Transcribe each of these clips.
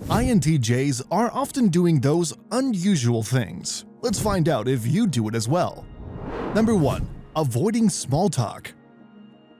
INTJs are often doing those unusual things. Let's find out if you do it as well. Number 1. Avoiding small talk.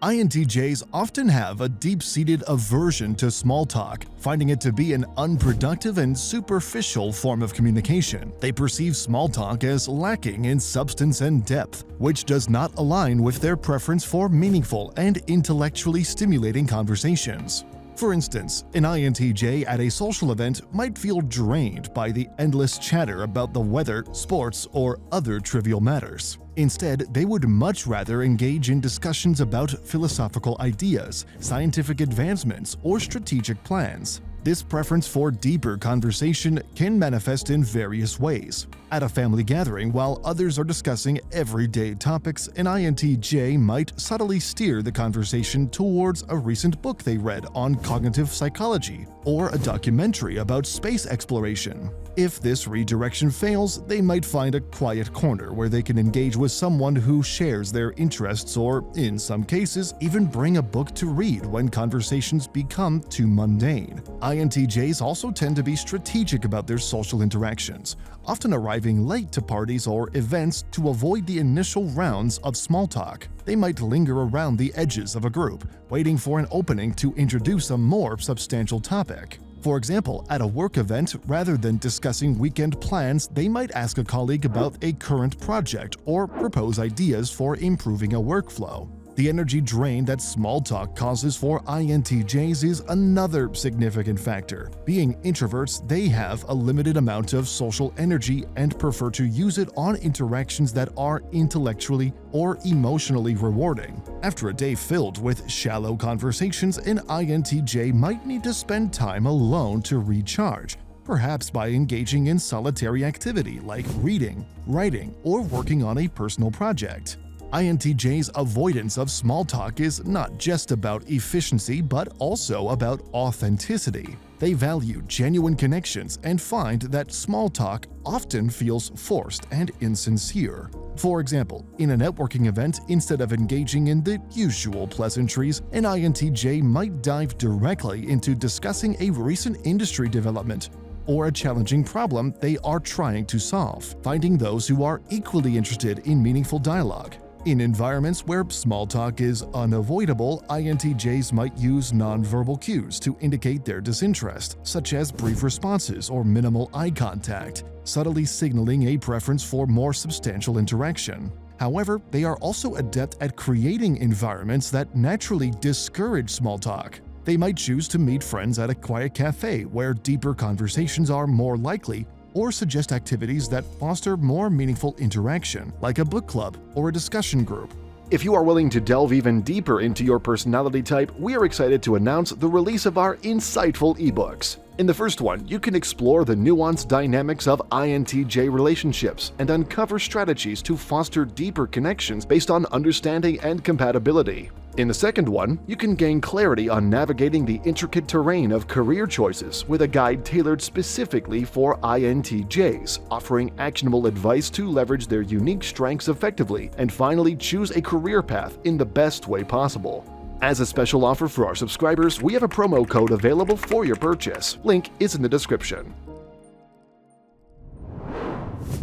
INTJs often have a deep-seated aversion to small talk, finding it to be an unproductive and superficial form of communication. They perceive small talk as lacking in substance and depth, which does not align with their preference for meaningful and intellectually stimulating conversations. For instance, an INTJ at a social event might feel drained by the endless chatter about the weather, sports, or other trivial matters. Instead, they would much rather engage in discussions about philosophical ideas, scientific advancements, or strategic plans. This preference for deeper conversation can manifest in various ways. At a family gathering, while others are discussing everyday topics, an INTJ might subtly steer the conversation towards a recent book they read on cognitive psychology or a documentary about space exploration. If this redirection fails, they might find a quiet corner where they can engage with someone who shares their interests or, in some cases, even bring a book to read when conversations become too mundane. INTJs also tend to be strategic about their social interactions, often arriving late to parties or events to avoid the initial rounds of small talk. They might linger around the edges of a group, waiting for an opening to introduce a more substantial topic. For example, at a work event, rather than discussing weekend plans, they might ask a colleague about a current project or propose ideas for improving a workflow. The energy drain that small talk causes for INTJs is another significant factor. Being introverts, they have a limited amount of social energy and prefer to use it on interactions that are intellectually or emotionally rewarding. After a day filled with shallow conversations, an INTJ might need to spend time alone to recharge, perhaps by engaging in solitary activity like reading, writing, or working on a personal project. INTJ's avoidance of small talk is not just about efficiency but also about authenticity. They value genuine connections and find that small talk often feels forced and insincere. For example, in a networking event, instead of engaging in the usual pleasantries, an INTJ might dive directly into discussing a recent industry development or a challenging problem they are trying to solve, finding those who are equally interested in meaningful dialogue. In environments where small talk is unavoidable, INTJs might use nonverbal cues to indicate their disinterest, such as brief responses or minimal eye contact, subtly signaling a preference for more substantial interaction. However, they are also adept at creating environments that naturally discourage small talk. They might choose to meet friends at a quiet cafe where deeper conversations are more likely, or suggest activities that foster more meaningful interaction, like a book club or a discussion group. If you are willing to delve even deeper into your personality type, we are excited to announce the release of our insightful ebooks. In the first one, you can explore the nuanced dynamics of INTJ relationships and uncover strategies to foster deeper connections based on understanding and compatibility. In the second one, you can gain clarity on navigating the intricate terrain of career choices with a guide tailored specifically for INTJs, offering actionable advice to leverage their unique strengths effectively and finally choose a career path in the best way possible. As a special offer for our subscribers, we have a promo code available for your purchase. Link is in the description.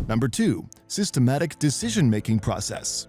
Number 2. Systematic decision-making process.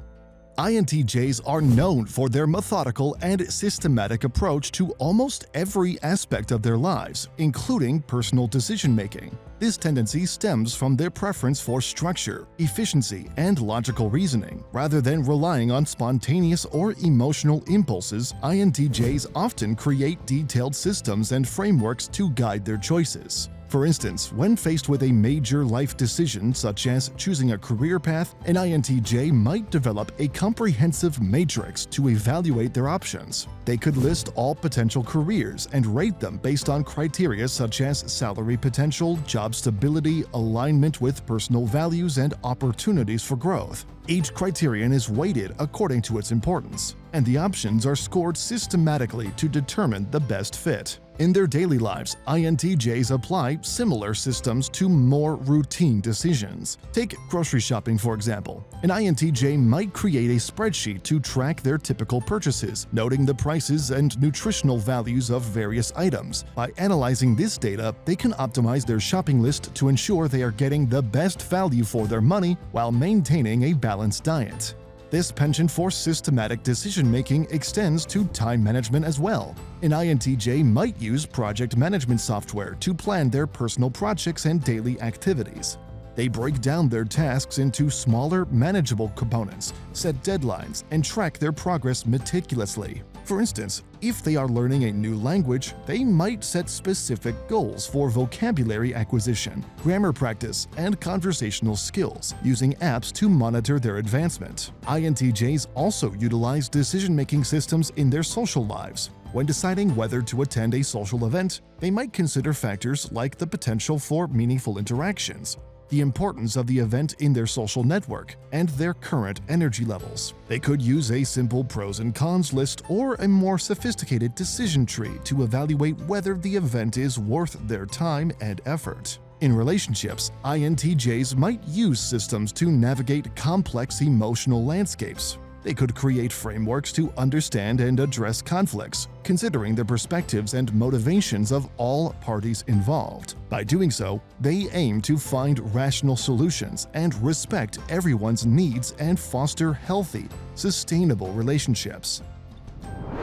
INTJs are known for their methodical and systematic approach to almost every aspect of their lives, including personal decision-making. This tendency stems from their preference for structure, efficiency, and logical reasoning. Rather than relying on spontaneous or emotional impulses, INTJs often create detailed systems and frameworks to guide their choices. For instance, when faced with a major life decision such as choosing a career path, an INTJ might develop a comprehensive matrix to evaluate their options. They could list all potential careers and rate them based on criteria such as salary potential, job stability, alignment with personal values, and opportunities for growth. Each criterion is weighted according to its importance, and the options are scored systematically to determine the best fit. In their daily lives, INTJs apply similar systems to more routine decisions. Take grocery shopping, for example. An INTJ might create a spreadsheet to track their typical purchases, noting the prices and nutritional values of various items. By analyzing this data, they can optimize their shopping list to ensure they are getting the best value for their money while maintaining a balanced diet. This penchant for systematic decision-making extends to time management as well. An INTJ might use project management software to plan their personal projects and daily activities. They break down their tasks into smaller, manageable components, set deadlines, and track their progress meticulously. For instance, if they are learning a new language, they might set specific goals for vocabulary acquisition, grammar practice, and conversational skills, using apps to monitor their advancement. INTJs also utilize decision-making systems in their social lives. When deciding whether to attend a social event, they might consider factors like the potential for meaningful interactions, the importance of the event in their social network, and their current energy levels. They could use a simple pros and cons list or a more sophisticated decision tree to evaluate whether the event is worth their time and effort. In relationships, INTJs might use systems to navigate complex emotional landscapes. They could create frameworks to understand and address conflicts, considering the perspectives and motivations of all parties involved. By doing so, they aim to find rational solutions and respect everyone's needs and foster healthy, sustainable relationships.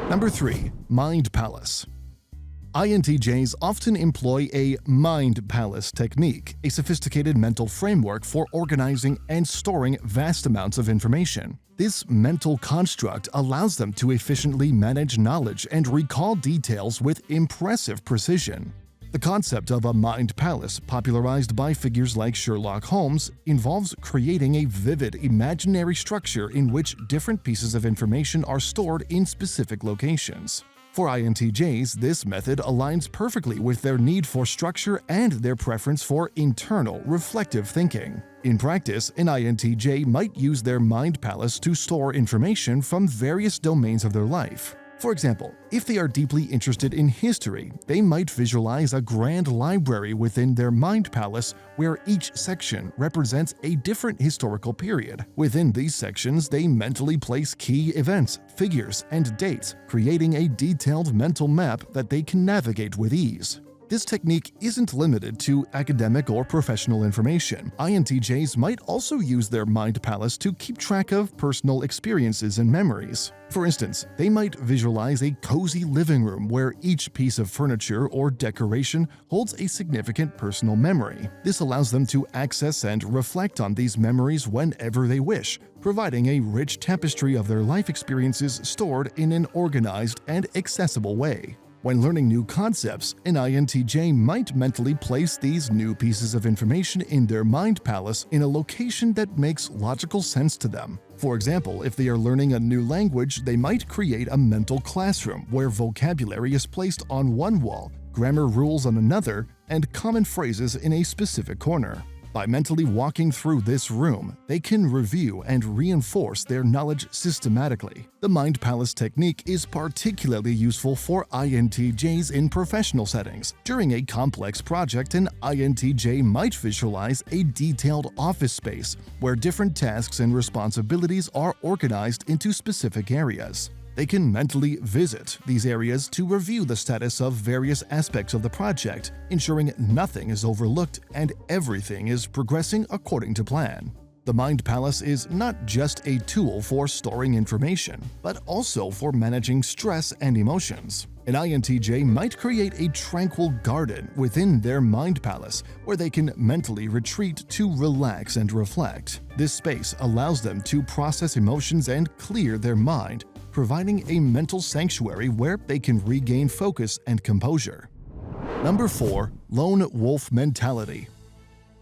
Number 3. Mind Palace. INTJs often employ a mind palace technique, a sophisticated mental framework for organizing and storing vast amounts of information. This mental construct allows them to efficiently manage knowledge and recall details with impressive precision. The concept of a mind palace, popularized by figures like Sherlock Holmes, involves creating a vivid imaginary structure in which different pieces of information are stored in specific locations. For INTJs, this method aligns perfectly with their need for structure and their preference for internal, reflective thinking. In practice, an INTJ might use their mind palace to store information from various domains of their life. For example, if they are deeply interested in history, they might visualize a grand library within their mind palace where each section represents a different historical period. Within these sections, they mentally place key events, figures, and dates, creating a detailed mental map that they can navigate with ease. This technique isn't limited to academic or professional information. INTJs might also use their mind palace to keep track of personal experiences and memories. For instance, they might visualize a cozy living room where each piece of furniture or decoration holds a significant personal memory. This allows them to access and reflect on these memories whenever they wish, providing a rich tapestry of their life experiences stored in an organized and accessible way. When learning new concepts, an INTJ might mentally place these new pieces of information in their mind palace in a location that makes logical sense to them. For example, if they are learning a new language, they might create a mental classroom where vocabulary is placed on one wall, grammar rules on another, and common phrases in a specific corner. By mentally walking through this room, they can review and reinforce their knowledge systematically. The Mind Palace technique is particularly useful for INTJs in professional settings. During a complex project, an INTJ might visualize a detailed office space where different tasks and responsibilities are organized into specific areas. They can mentally visit these areas to review the status of various aspects of the project, ensuring nothing is overlooked and everything is progressing according to plan. The Mind Palace is not just a tool for storing information, but also for managing stress and emotions. An INTJ might create a tranquil garden within their Mind Palace where they can mentally retreat to relax and reflect. This space allows them to process emotions and clear their mind, providing a mental sanctuary where they can regain focus and composure. Number 4. Lone Wolf Mentality.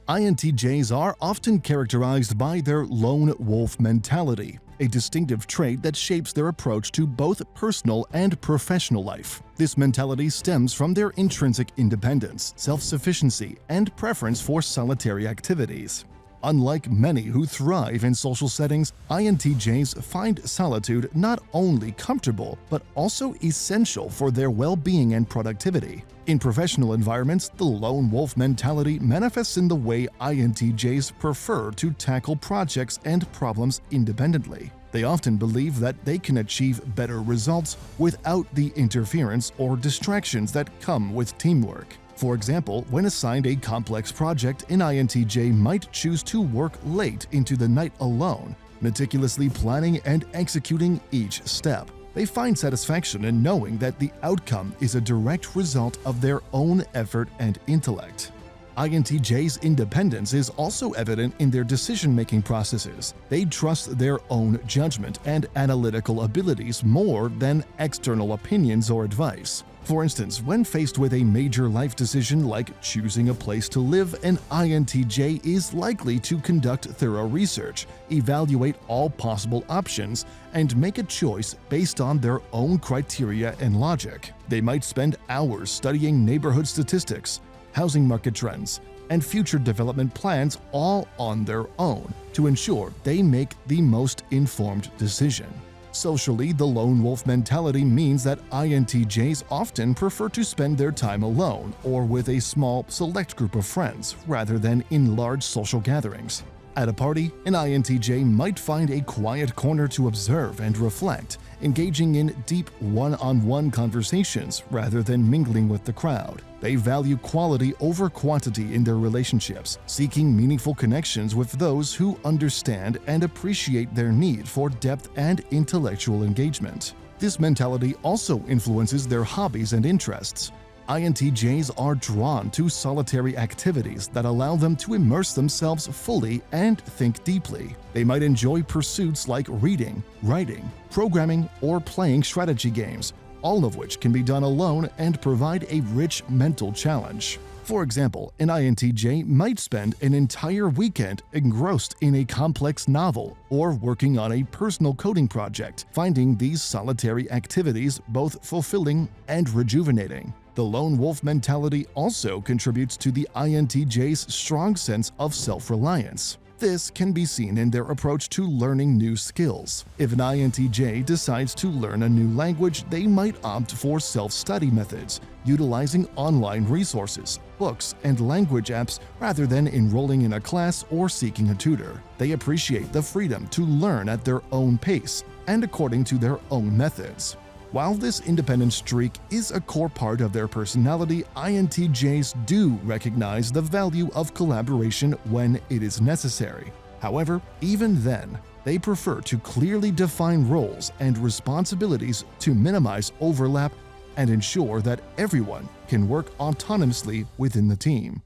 INTJs are often characterized by their lone wolf mentality, a distinctive trait that shapes their approach to both personal and professional life. This mentality stems from their intrinsic independence, self-sufficiency, and preference for solitary activities. Unlike many who thrive in social settings, INTJs find solitude not only comfortable but also essential for their well-being and productivity. In professional environments, the lone wolf mentality manifests in the way INTJs prefer to tackle projects and problems independently. They often believe that they can achieve better results without the interference or distractions that come with teamwork. For example, when assigned a complex project, an INTJ might choose to work late into the night alone, meticulously planning and executing each step. They find satisfaction in knowing that the outcome is a direct result of their own effort and intellect. INTJ's independence is also evident in their decision-making processes. They trust their own judgment and analytical abilities more than external opinions or advice. For instance, when faced with a major life decision like choosing a place to live, an INTJ is likely to conduct thorough research, evaluate all possible options, and make a choice based on their own criteria and logic. They might spend hours studying neighborhood statistics, housing market trends, and future development plans all on their own to ensure they make the most informed decision. Socially, the lone wolf mentality means that INTJs often prefer to spend their time alone or with a small, select group of friends rather than in large social gatherings. At a party, an INTJ might find a quiet corner to observe and reflect, engaging in deep one-on-one conversations rather than mingling with the crowd. They value quality over quantity in their relationships, seeking meaningful connections with those who understand and appreciate their need for depth and intellectual engagement. This mentality also influences their hobbies and interests. INTJs are drawn to solitary activities that allow them to immerse themselves fully and think deeply. They might enjoy pursuits like reading, writing, programming, or playing strategy games, all of which can be done alone and provide a rich mental challenge. For example, an INTJ might spend an entire weekend engrossed in a complex novel or working on a personal coding project, finding these solitary activities both fulfilling and rejuvenating. The lone wolf mentality also contributes to the INTJ's strong sense of self-reliance. This can be seen in their approach to learning new skills. If an INTJ decides to learn a new language, they might opt for self-study methods, utilizing online resources, books, and language apps rather than enrolling in a class or seeking a tutor. They appreciate the freedom to learn at their own pace and according to their own methods. While this independent streak is a core part of their personality, INTJs do recognize the value of collaboration when it is necessary. However, even then, they prefer to clearly define roles and responsibilities to minimize overlap and ensure that everyone can work autonomously within the team.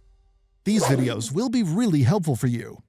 These videos will be really helpful for you.